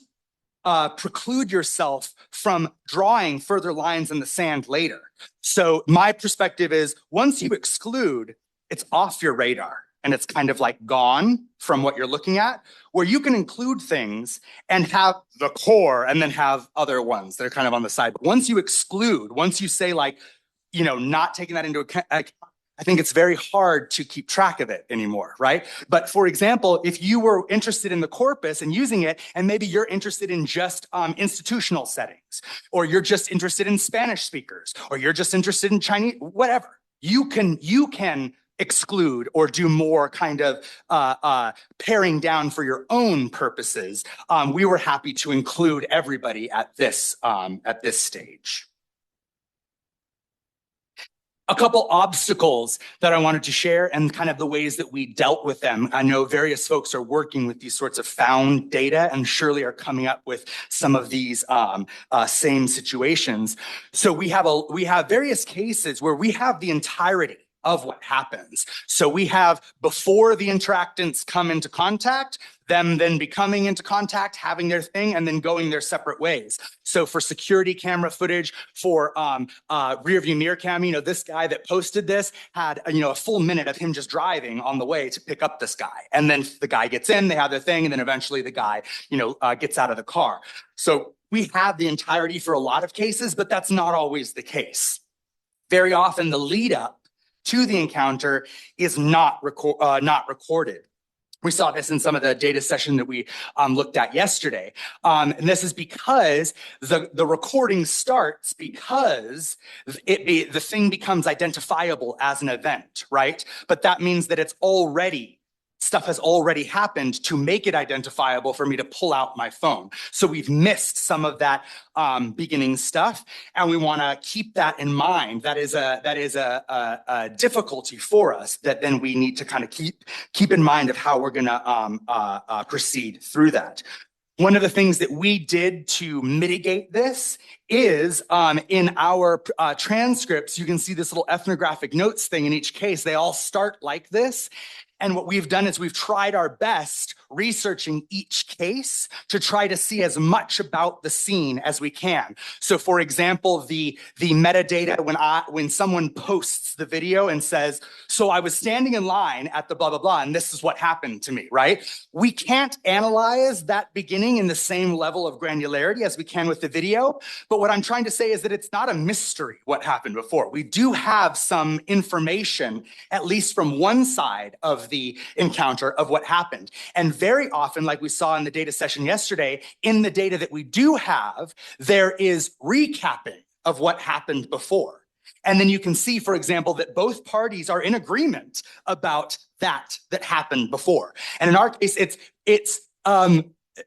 preclude yourself from drawing further lines in the sand later. So my perspective is, once you exclude, it's off your radar and it's kind of like gone from what you're looking at, where you can include things and have the core and then have other ones that are kind of on the side. But once you exclude, once you say like, you know, not taking that into account, I think it's very hard to keep track of it anymore, right? But for example, if you were interested in the corpus and using it, and maybe you're interested in just institutional settings, or you're just interested in Spanish speakers, or you're just interested in Chinese, whatever, you can exclude or do more kind of paring down for your own purposes, we were happy to include everybody at this stage. A couple obstacles that I wanted to share and kind of the ways that we dealt with them. I know various folks are working with these sorts of found data and surely are coming up with some of these same situations. So we have various cases where we have the entirety of what happens. So we have before the interactants come into contact, them then becoming into contact, having their thing, and then going their separate ways. So for security camera footage, for rear view mirror cam, this guy that posted this had a full minute of him just driving on the way to pick up this guy. And then the guy gets in, they have their thing, and then eventually the guy gets out of the car. So we have the entirety for a lot of cases, but that's not always the case. Very often the lead up to the encounter is not recorded. We saw this in some of the data session that we looked at yesterday. And this is because the recording starts because the thing becomes identifiable as an event, right? But that means that stuff has already happened to make it identifiable for me to pull out my phone. So we've missed some of that beginning stuff, and we want to keep that in mind. That is a difficulty for us that then we need to kind of keep in mind of how we're going to proceed through that. One of the things that we did to mitigate this is in our transcripts, you can see this little ethnographic notes thing in each case. They all start like this. And what we've done is we've tried our best researching each case to try to see as much about the scene as we can. So for example, the metadata, when someone posts the video and says, so I was standing in line at the blah, blah, blah, and this is what happened to me, right? We can't analyze that beginning in the same level of granularity as we can with the video. But what I'm trying to say is that it's not a mystery what happened before. We do have some information, at least from one side of the encounter, of what happened. And very often, like we saw in the data session yesterday, in the data that we do have, there is recapping of what happened before. And then you can see, for example, that both parties are in agreement about that happened before. And in our case, it's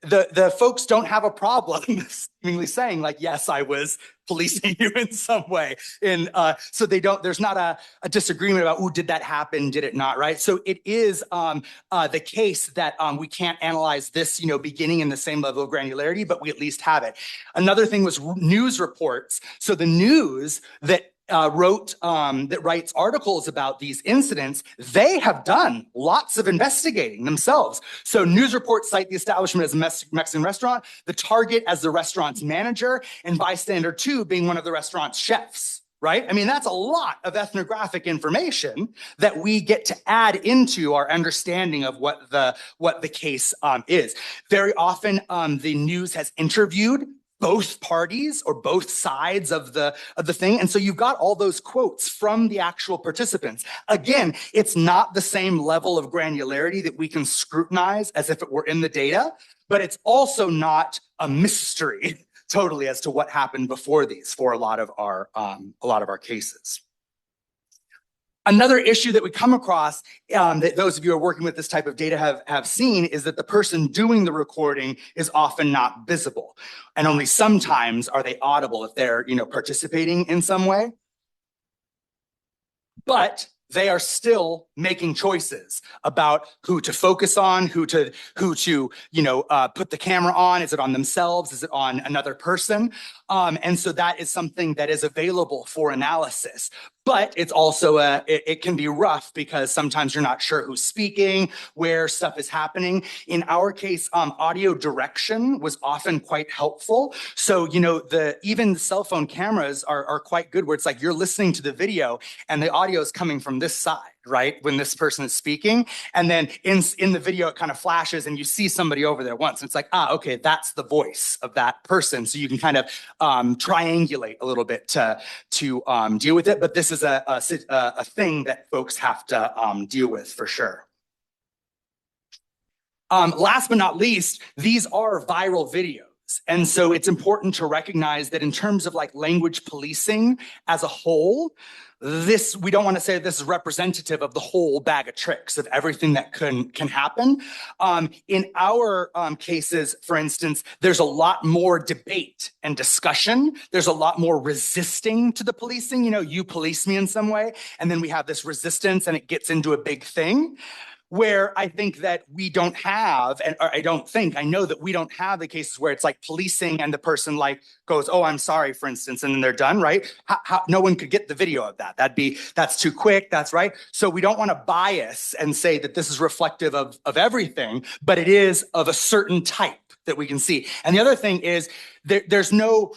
the folks don't have a problem seemingly saying like, yes, I was policing you in some way. And so there's not a disagreement about, did that happen? Did it not? Right. So it is the case that we can't analyze this, beginning in the same level of granularity, but we at least have it. Another thing was news reports. So the news that writes articles about these incidents, they have done lots of investigating themselves. So news reports cite the establishment as a Mexican restaurant, the target as the restaurant's manager, and bystander 2 being one of the restaurant's chefs, right? I mean, that's a lot of ethnographic information that we get to add into our understanding of what the case is. Very often, the news has interviewed both parties or both sides of the thing. And so you've got all those quotes from the actual participants. Again, it's not the same level of granularity that we can scrutinize as if it were in the data, but it's also not a mystery totally as to what happened before these for a lot of our cases. Another issue that we come across that those of you who are working with this type of data have seen is that the person doing the recording is often not visible, and only sometimes are they audible if they're participating in some way. But they are still making choices about who to focus on, who to put the camera on. Is it on themselves? Is it on another person? And so that is something that is available for analysis. But it's also it can be rough because sometimes you're not sure who's speaking, where stuff is happening. In our case, audio direction was often quite helpful. So, even the cell phone cameras are quite good where it's like you're listening to the video and the audio is coming from this side, right? When this person is speaking. And then in the video, it kind of flashes and you see somebody over there once. And it's like, okay, that's the voice of that person. So you can kind of triangulate a little bit to deal with it. But this is a thing that folks have to deal with for sure. Last but not least, these are viral videos. And so it's important to recognize that in terms of like language policing as a whole, we don't want to say this is representative of the whole bag of tricks of everything that can happen. In our cases, for instance, there's a lot more debate and discussion. There's a lot more resisting to the policing. You know, you police me in some way, and then we have this resistance, and it gets into a big thing. Where I think that we don't have, I know that we don't have the cases where it's like policing and the person like goes, oh, I'm sorry, for instance, and then they're done, right? No one could get the video of that. That's too quick, that's right. So we don't want to bias and say that this is reflective of everything, but it is of a certain type that we can see. And the other thing is there's no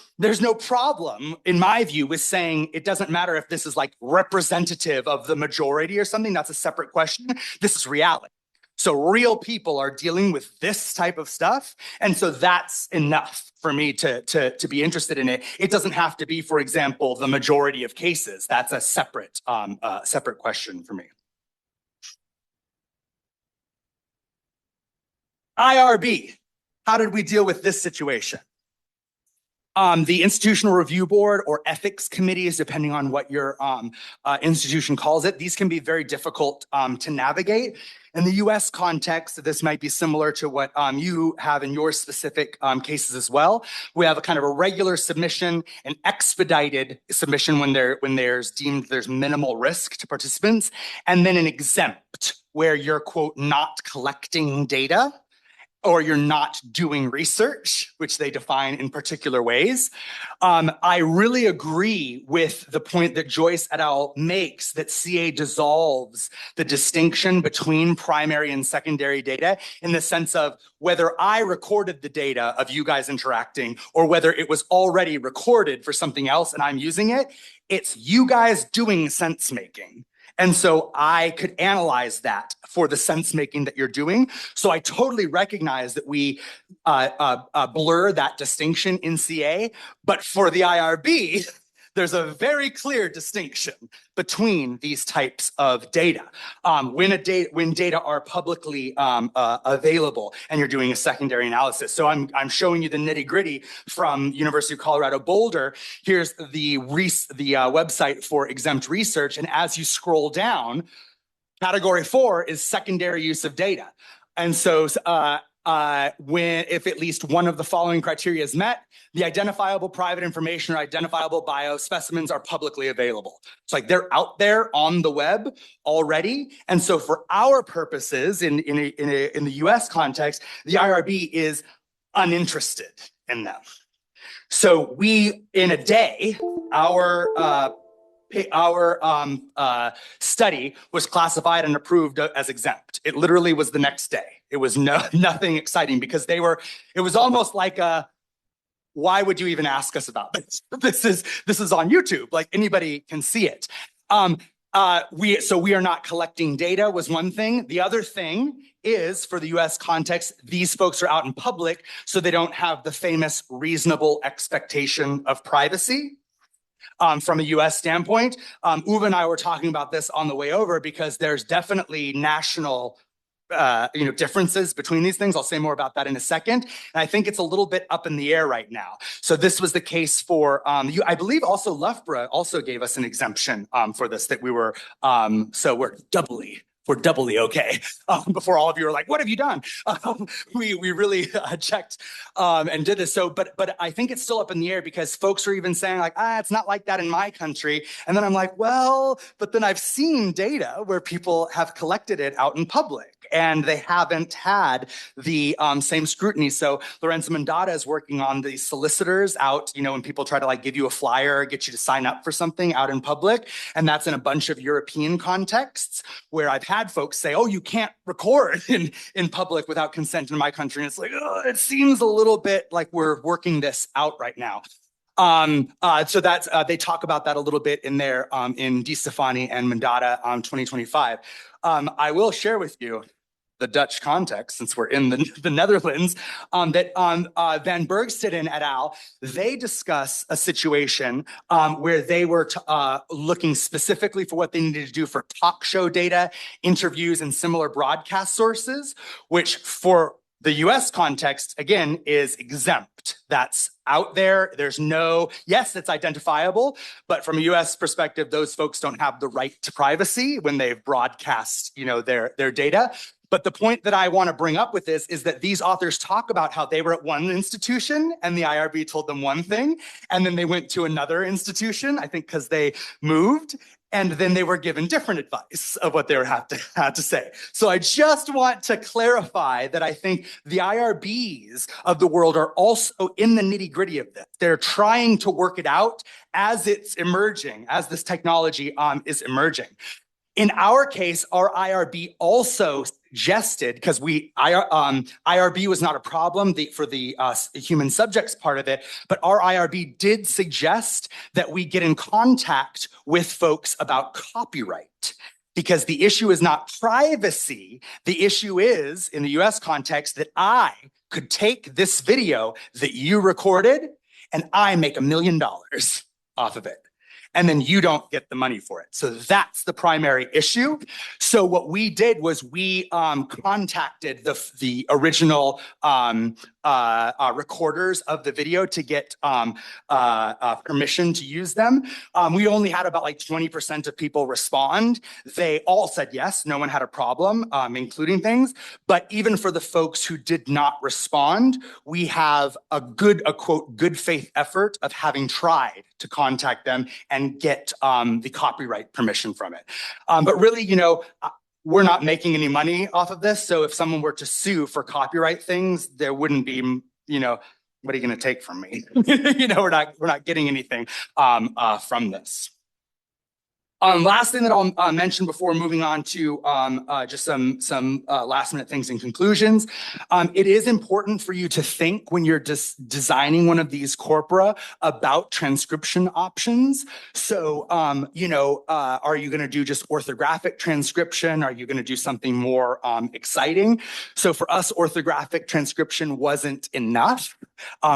problem, in my view, with saying it doesn't matter if this is like representative of the majority or something. That's a separate question. This is reality. So real people are dealing with this type of stuff. And so that's enough for me to be interested in it. It doesn't have to be, for example, the majority of cases. That's a separate question for me. IRB. How did we deal with this situation? The Institutional Review Board or ethics committees, depending on what your institution calls it, these can be very difficult to navigate. In the US context, this might be similar to what you have in your specific cases as well. We have a kind of a regular submission, an expedited submission when there's deemed there's minimal risk to participants, and then an exempt where you're, quote, not collecting data, or you're not doing research, which they define in particular ways. I really agree with the point that Joyce et al. Makes that CA dissolves the distinction between primary and secondary data in the sense of whether I recorded the data of you guys interacting or whether it was already recorded for something else and I'm using it, it's you guys doing sense making. And so I could analyze that for the sense making that you're doing. So I totally recognize that we blur that distinction in CA, but for the IRB, there's a very clear distinction between these types of data. When data are publicly available and you're doing a secondary analysis. So I'm showing you the nitty gritty from University of Colorado Boulder. Here's the website for exempt research. And as you scroll down, category 4 is secondary use of data. And so if at least one of the following criteria is met, the identifiable private information or identifiable bio specimens are publicly available. It's like they're out there on the web already. And so for our purposes in the US context, the IRB is uninterested in them. So we, in a day, our study was classified and approved as exempt. It literally was the next day. It was nothing exciting because it was almost like why would you even ask us about this? This is on YouTube, like anybody can see it. We are not collecting data was one thing. The other thing is, for the US context, these folks are out in public, so they don't have the famous reasonable expectation of privacy. From a US standpoint, Uwe and I were talking about this on the way over because there's definitely national differences between these things. I'll say more about that in a second. And I think it's a little bit up in the air right now. So this was the case for, I believe also Loughborough also gave us an exemption for this that we were, so we're doubly okay. Before all of you are like, what have you done? We really checked and did this. So, but I think it's still up in the air because folks are even saying like, it's not like that in my country. And then I'm like, well, but then I've seen data where people have collected it out in public and they haven't had the same scrutiny. So Lorenzo Mandata is working on the solicitors out, when people try to like give you a flyer or get you to sign up for something out in public. And that's in a bunch of European contexts where I've had folks say, oh, you can't record in public without consent in my country. And it's like, it seems a little bit like we're working this out right now. So that's, they talk about that a little bit in there in Di Stefani and Mandata 2025. I will share with you the Dutch context, since we're in the Netherlands, that Van Bergsteden et al., they discuss a situation where they were looking specifically for what they needed to do for talk show data, interviews, and similar broadcast sources, which for The US context, again, is exempt. That's out there. There's no, yes, it's identifiable, but from a US perspective, those folks don't have the right to privacy when they've broadcast, their data. But the point that I want to bring up with this is that these authors talk about how they were at one institution and the IRB told them one thing, and then they went to another institution, I think because they moved, and then they were given different advice of what they had to say. So I just want to clarify that I think the IRBs of the world are also in the nitty-gritty of this. They're trying to work it out as it's emerging, as this technology is emerging. In our case, our IRB also suggested, because IRB was not a problem for the human subjects part of it, but our IRB did suggest that we get in contact with folks about copyright. Because the issue is not privacy. The issue is, in the US context, that I could take this video that you recorded and I make $1 million off of it. And then you don't get the money for it. So that's the primary issue. So what we did was we contacted the original recorders of the video to get permission to use them. We only had about like 20% of people respond. They all said yes, no one had a problem, including things. But even for the folks who did not respond, we have a quote, good faith effort of having tried to contact them and get the copyright permission from it. But really, we're not making any money off of this. So if someone were to sue for copyright things, there wouldn't be, what are you going to take from me? We're not getting anything from this. Last thing that I'll mention before moving on to just some last minute things and conclusions. It is important for you to think when you're designing one of these corpora about transcription options. So, are you going to do just orthographic transcription? Are you going to do something more exciting? So for us, orthographic transcription wasn't enough.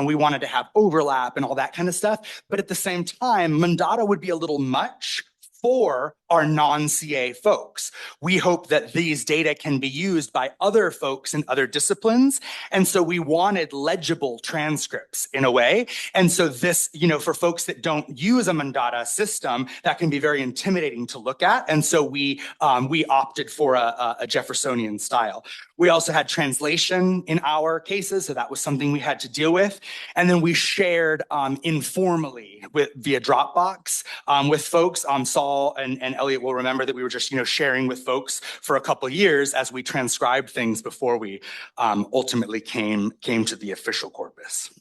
We wanted to have overlap and all that kind of stuff. But at the same time, Mondada would be a little much for our non-CA folks. We hope that these data can be used by other folks in other disciplines. And so we wanted legible transcripts in a way. And so this, for folks that don't use a Mondada system, that can be very intimidating to look at. And so we opted for a Jeffersonian style. We also had translation in our cases, so that was something we had to deal with. And then we shared informally via Dropbox with folks. Saul and Elliot will remember that we were just sharing with folks for a couple of years as we transcribed things before we ultimately came to the official corpus.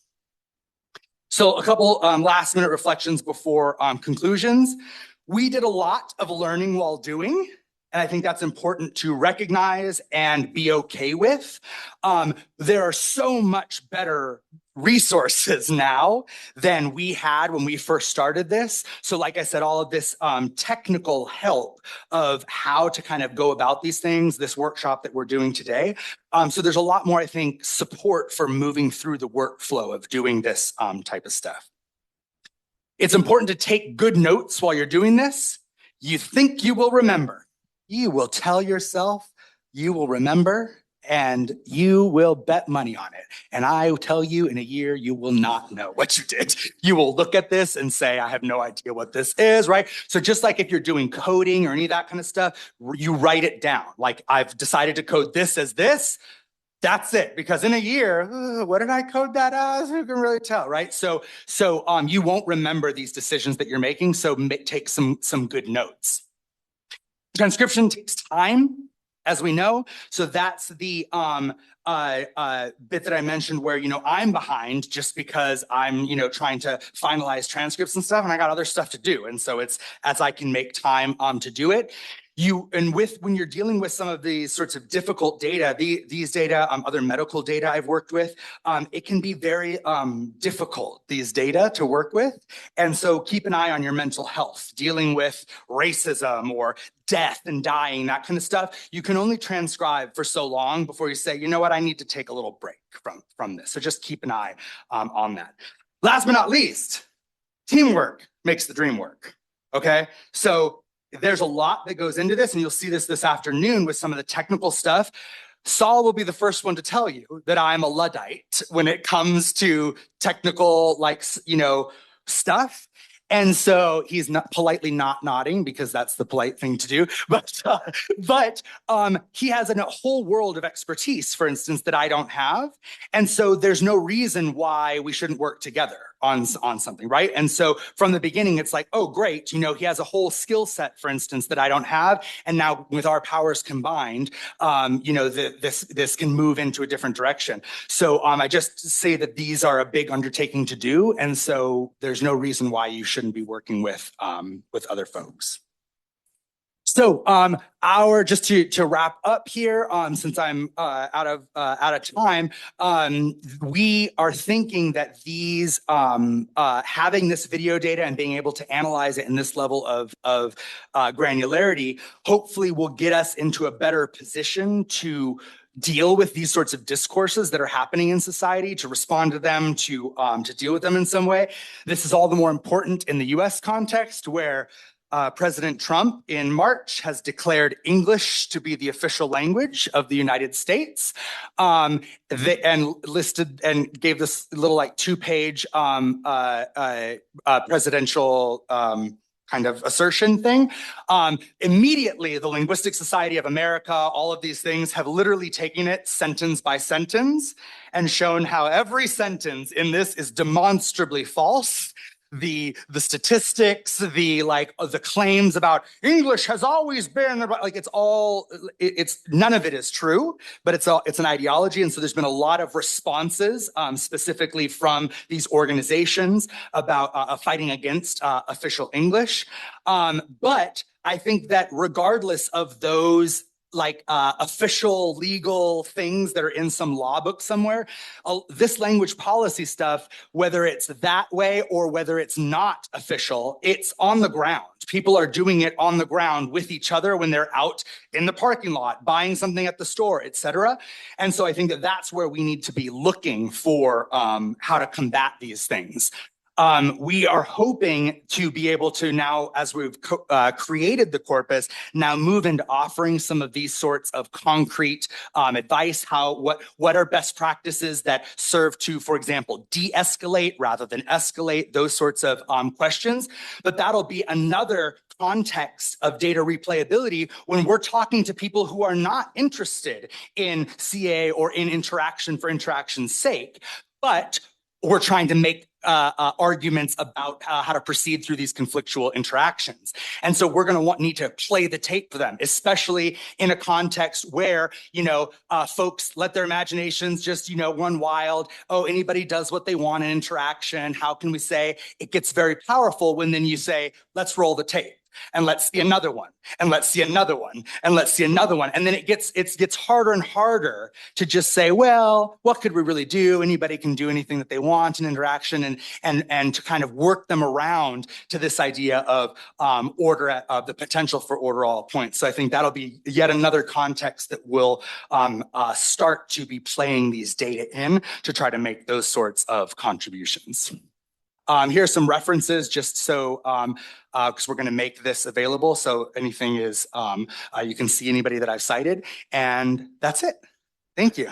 So a couple last minute reflections before conclusions. We did a lot of learning while doing. And I think that's important to recognize and be okay with. There are so much better resources now than we had when we first started this. So like I said, all of this technical help of how to kind of go about these things, this workshop that we're doing today. So there's a lot more, I think, support for moving through the workflow of doing this type of stuff. It's important to take good notes while you're doing this. You think you will remember. You will tell yourself you will remember and you will bet money on it. And I will tell you in a year, you will not know what you did. You will look at this and say, I have no idea what this is, right? So just like if you're doing coding or any of that kind of stuff, you write it down. Like I've decided to code this as this. That's it. Because in a year, what did I code that as? Who can really tell, right? So you won't remember these decisions that you're making. So take some good notes. Transcription takes time, as we know. So that's the bit that I mentioned where, I'm behind just because I'm, trying to finalize transcripts and stuff, and I got other stuff to do. And so it's as I can make time to do it. When you're dealing with some of these sorts of difficult data, these data, other medical data I've worked with, it can be very difficult, these data to work with. And so keep an eye on your mental health, dealing with racism or death and dying, that kind of stuff. You can only transcribe for so long before you say, you know what, I need to take a little break from this. So just keep an eye on that. Last but not least, teamwork makes the dream work, okay? So there's a lot that goes into this, and you'll see this afternoon with some of the technical stuff. Saul will be the first one to tell you that I'm a Luddite when it comes to technical, like, stuff. And so he's not politely not nodding because that's the polite thing to do. But he has a whole world of expertise, for instance, that I don't have. And so there's no reason why we shouldn't work together on something, right? And so from the beginning, it's like, oh, great, he has a whole skill set, for instance, that I don't have. And now with our powers combined, this can move into a different direction. So I just say that these are a big undertaking to do. And so there's no reason why you shouldn't be working with other folks. So just to wrap up here, since I'm out of time, we are thinking that these having this video data and being able to analyze it in this level of granularity, hopefully will get us into a better position to deal with these sorts of discourses that are happening in society, to respond to them, to deal with them in some way. This is all the more important in the US context, where President Trump in March has declared English to be the official language of the United States, and listed and gave this little like 2-page presidential kind of assertion thing. Immediately, the Linguistic Society of America, all of these things have literally taken it sentence by sentence and shown how every sentence in this is demonstrably false. The statistics, the claims about English has always been like, it's none of it is true, but it's an ideology. And so there's been a lot of responses, specifically from these organizations about fighting against official English. But I think that regardless of those official legal things that are in some law book somewhere, this language policy stuff, whether it's that way or whether it's not official, it's on the ground. People are doing it on the ground with each other when they're out in the parking lot, buying something at the store, et cetera. And so I think that that's where we need to be looking for how to combat these things. We are hoping to be able to now, as we've created the corpus, now move into offering some of these sorts of concrete advice, what are best practices that serve to, for example, de-escalate rather than escalate, those sorts of questions. But that'll be another context of data replayability when we're talking to people who are not interested in CA or in interaction for interaction's sake, but we're trying to make arguments about how to proceed through these conflictual interactions. And so we're going to need to play the tape for them, especially in a context where, folks let their imaginations just, run wild. Oh, anybody does what they want in interaction. How can we say it gets very powerful when then you say, let's roll the tape. And let's see another one, and let's see another one, and let's see another one. And then it gets harder and harder to just say, well, what could we really do? Anybody can do anything that they want in interaction, and to kind of work them around to this idea of the potential for order all points. So I think that'll be yet another context that will start to be playing these data in to try to make those sorts of contributions. Here are some references just so, because we're going to make this available. So anything is, you can see anybody that I've cited, and that's it. Thank you.